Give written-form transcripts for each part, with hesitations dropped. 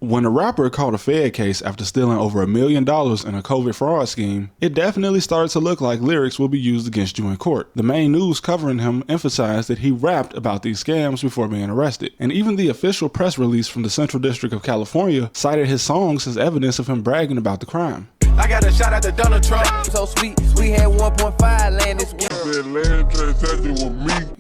When a rapper caught a Fed case after stealing over $1 million in a COVID fraud scheme, it definitely started to look like lyrics will be used against you in court. The main news covering him emphasized that he rapped about these scams before being arrested. And even the official press release from the Central District of California cited his songs as evidence of him bragging about the crime. I got a shot at the Donald Trump. So sweet, we had 1.5 land this week.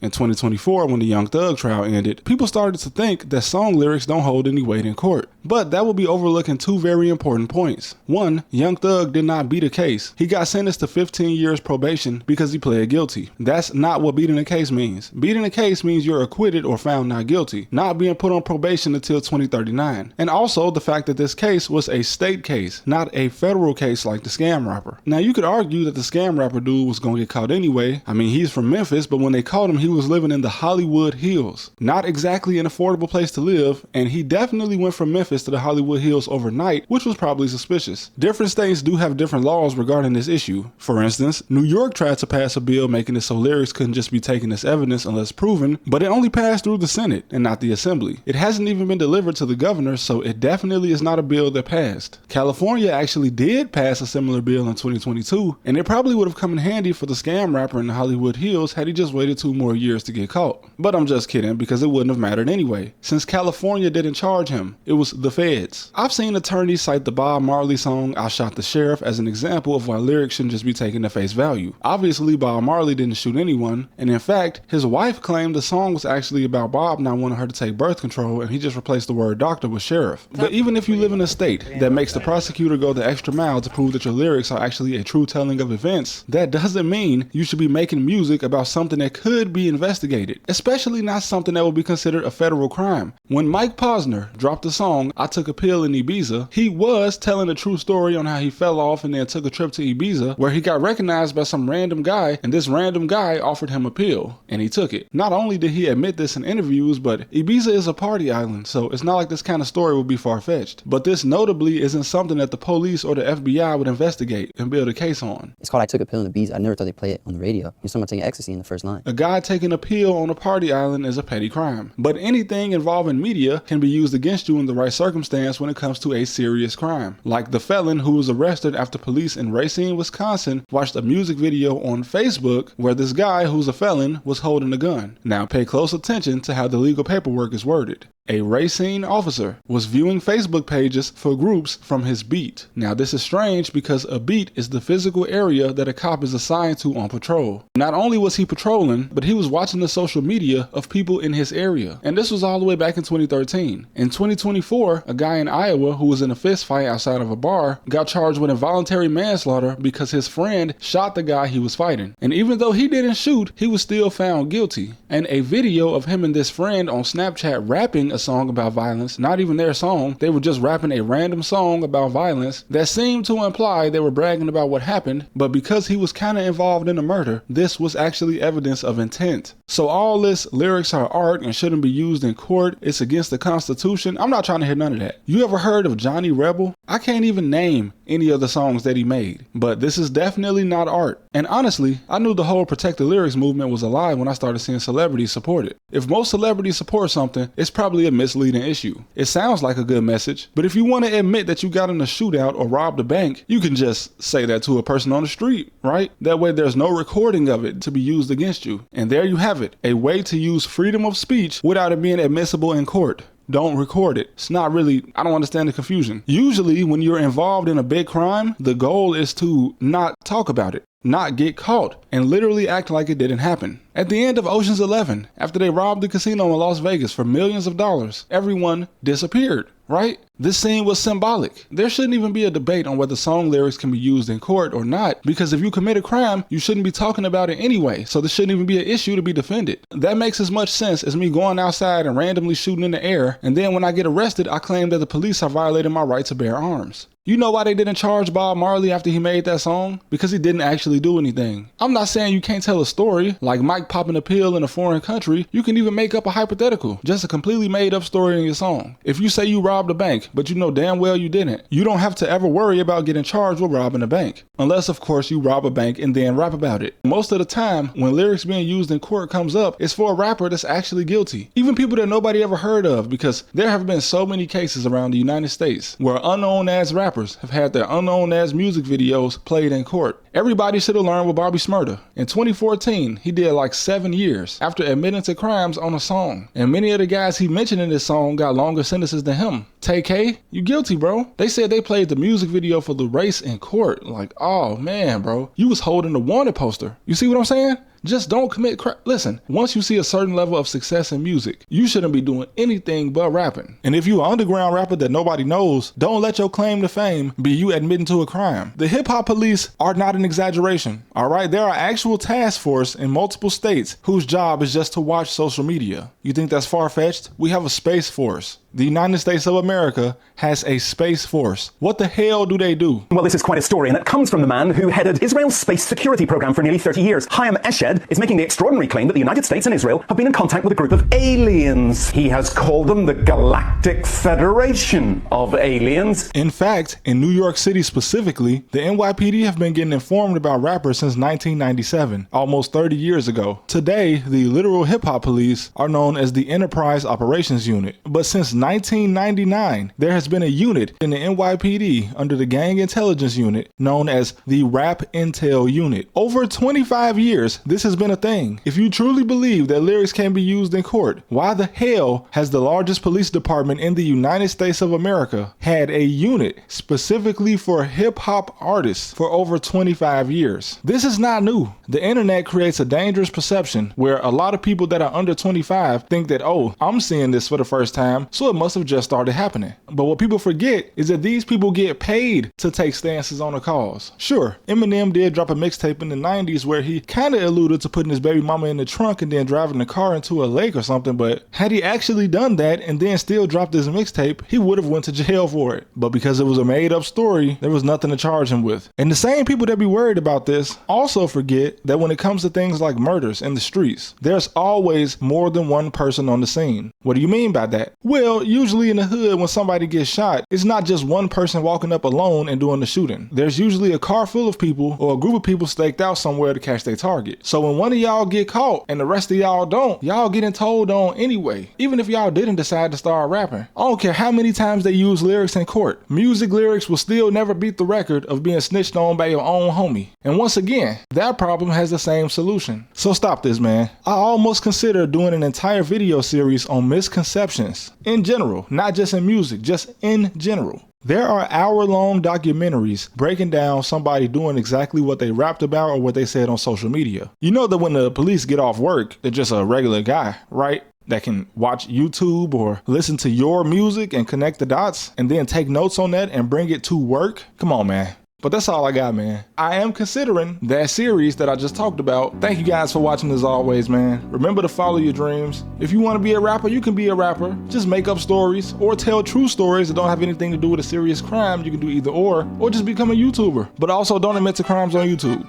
In 2024, when the Young Thug trial ended, people started to think that song lyrics don't hold any weight in court. But that would be overlooking two very important points. One, Young Thug did not beat a case. He got sentenced to 15 years probation because he pled guilty. That's not what beating a case means. Beating a case means you're acquitted or found not guilty, not being put on probation until 2039. And also the fact that this case was a state case, not a federal case like the scam rapper. Now you could argue that the scam rapper dude was gonna get caught anyway. I mean, he's from Memphis, but when they caught him, he was living in the Hollywood Hills. Not exactly an affordable place to live, and he definitely went from Memphis to the Hollywood Hills overnight, which was probably suspicious. Different states do have different laws regarding this issue. For instance, New York tried to pass a bill making it so lyrics couldn't just be taken as evidence unless proven, but it only passed through the Senate and not the Assembly. It hasn't even been delivered to the governor, so it definitely is not a bill that passed. California actually did pass a similar bill in 2022, and it probably would have come in handy for the scam rapper in the Hollywood Hills had he just waited 2 more years to get caught. But I'm just kidding, because it wouldn't have mattered anyway, since California didn't charge him. It was the feds. I've seen attorneys cite the Bob Marley song "I Shot the Sheriff" as an example of why lyrics shouldn't just be taken at face value. Obviously, Bob Marley didn't shoot anyone, and in fact, his wife claimed the song was actually about Bob not wanting her to take birth control, and he just replaced the word doctor with sheriff. But even if you live in a state that makes the prosecutor go the extra mile to prove that your lyrics are actually a true telling of events, that doesn't mean you should be making music about something that could be investigated, especially not something that would be considered a federal crime. When Mike Posner dropped the song "I Took a Pill in Ibiza," he was telling a true story on how he fell off and then took a trip to Ibiza where he got recognized by some random guy, and this random guy offered him a pill and he took it. Not only did he admit this in interviews, but Ibiza is a party island, so it's not like this kind of story would be far-fetched. But this notably isn't something that the police or the FBI would investigate and build a case on. It's called "I Took a Pill in Ibiza." I never thought they'd play it on the radio. You're someone taking ecstasy in the first line. A guy taking a pill on a party island is a petty crime. But anything involving media can be used against you in the right circumstance when it comes to a serious crime. Like the felon who was arrested after police in Racine, Wisconsin watched a music video on Facebook where this guy who's a felon was holding a gun. Now pay close attention to how the legal paperwork is worded. A Racine officer was viewing Facebook pages for groups from his beat. Now this is strange because a beat is the physical area that a cop is assigned to on patrol. Not only was he patrolling, but he was watching the social media of people in his area. And this was all the way back in 2013. In 2024, a guy in Iowa who was in a fist fight outside of a bar got charged with involuntary manslaughter because his friend shot the guy he was fighting. And even though he didn't shoot, he was still found guilty. And a video of him and this friend on Snapchat rapping a song about violence, not even their song, they were just rapping a random song about violence that seemed to imply they were bragging about what happened, but because he was kind of involved in the murder, this was actually evidence of intent. So all this lyrics are art and shouldn't be used in court, it's against the Constitution, I'm not trying to hear none of that. You ever heard of Johnny Rebel? I can't even name any of the songs that he made, but this is definitely not art. And honestly, I knew the whole Protect the Lyrics movement was alive when I started seeing celebrities support it. If most celebrities support something, it's probably a misleading issue. It sounds like a good message, but if you want to admit that you got in a shootout or robbed a bank, you can just say that to a person on the street, right? That way there's no recording of it to be used against you. And there you have it, a way to use freedom of speech without it being admissible in court. Don't record it. It's not really, I don't understand the confusion. Usually when you're involved in a big crime, the goal is to not talk about it, not get caught, and literally act like it didn't happen. At the end of Ocean's 11, after they robbed the casino in Las Vegas for millions of dollars, everyone disappeared, right? This scene was symbolic. There shouldn't even be a debate on whether song lyrics can be used in court or not, because if you commit a crime, you shouldn't be talking about it anyway, so this shouldn't even be an issue to be defended. That makes as much sense as me going outside and randomly shooting in the air, and then when I get arrested, I claim that the police are violating my right to bear arms. You know why they didn't charge Bob Marley after he made that song? Because he didn't actually do anything. I'm not saying you can't tell a story, like Mike popping a pill in a foreign country. You can even make up a hypothetical, just a completely made up story in your song. If you say you robbed a bank, but you know damn well you didn't, you don't have to ever worry about getting charged with robbing a bank. Unless, of course, you rob a bank and then rap about it. Most of the time, when lyrics being used in court comes up, it's for a rapper that's actually guilty. Even people that nobody ever heard of, because there have been so many cases around the United States where unknown ass rappers have had their unknown ass music videos played in court. Everybody should have learned with Bobby Shmurda. In 2014, he did like 7 years after admitting to crimes on a song. And many of the guys he mentioned in this song got longer sentences than him. Tay K, you guilty, bro. They said they played the music video for the race in court. Like, oh man, bro, you was holding the wanted poster. You see what I'm saying? Just don't commit crime. Listen, once you see a certain level of success in music, you shouldn't be doing anything but rapping. And if you're an underground rapper that nobody knows, don't let your claim to fame be you admitting to a crime. The hip hop police are not an exaggeration. All right, there are actual task force in multiple states whose job is just to watch social media. You think that's far-fetched? We have a space force. The United States of America has a space force. What the hell do they do? Well, this is quite a story, and it comes from the man who headed Israel's space security program for nearly 30 years. Chaim Eshed is making the extraordinary claim that the United States and Israel have been in contact with a group of aliens. He has called them the Galactic Federation of Aliens. In fact, in New York City specifically, the NYPD have been getting informed about rappers since 1997, almost 30 years ago. Today, the literal hip-hop police are known as the Enterprise Operations Unit. But since 1999, there has been a unit in the NYPD under the Gang Intelligence Unit known as the Rap Intel Unit. Over 25 years, this has been a thing. If you truly believe that lyrics can be used in court, why the hell has the largest police department in the United States of America had a unit specifically for hip-hop artists for over 25 years? This is not new. The internet creates a dangerous perception where a lot of people that are under 25 think that, oh, I'm seeing this for the first time, so it must have just started happening. But what people forget is that these people get paid to take stances on a cause. Sure, Eminem did drop a mixtape in the 90s where he kind of alluded to putting his baby mama in the trunk and then driving the car into a lake or something, but had he actually done that and then still dropped his mixtape, he would have went to jail for it. But because it was a made up story, there was nothing to charge him with. And the same people that be worried about this also forget that when it comes to things like murders in the streets, there's always more than one person on the scene. What do you mean by that? Well, usually in the hood, when somebody gets shot, it's not just one person walking up alone and doing the shooting. There's usually a car full of people or a group of people staked out somewhere to catch their target. So when one of y'all get caught and the rest of y'all don't, y'all getting told on anyway. Even if y'all didn't decide to start rapping. I don't care how many times they use lyrics in court. Music lyrics will still never beat the record of being snitched on by your own homie. And once again, that problem has the same solution. So stop this, man. I almost consider doing an entire video series on misconceptions in general, not just in music, just in general. There are hour-long documentaries breaking down somebody doing exactly what they rapped about or what they said on social media. You know that when the police get off work, they're just a regular guy, right? That can watch YouTube or listen to your music and connect the dots and then take notes on that and bring it to work. Come on, man. But that's all I got, man. I am considering that series that I just talked about. Thank you guys for watching as always, man. Remember to follow your dreams. If you want to be a rapper, you can be a rapper. Just make up stories or tell true stories that don't have anything to do with a serious crime. You can do either or just become a YouTuber. But also don't admit to crimes on YouTube.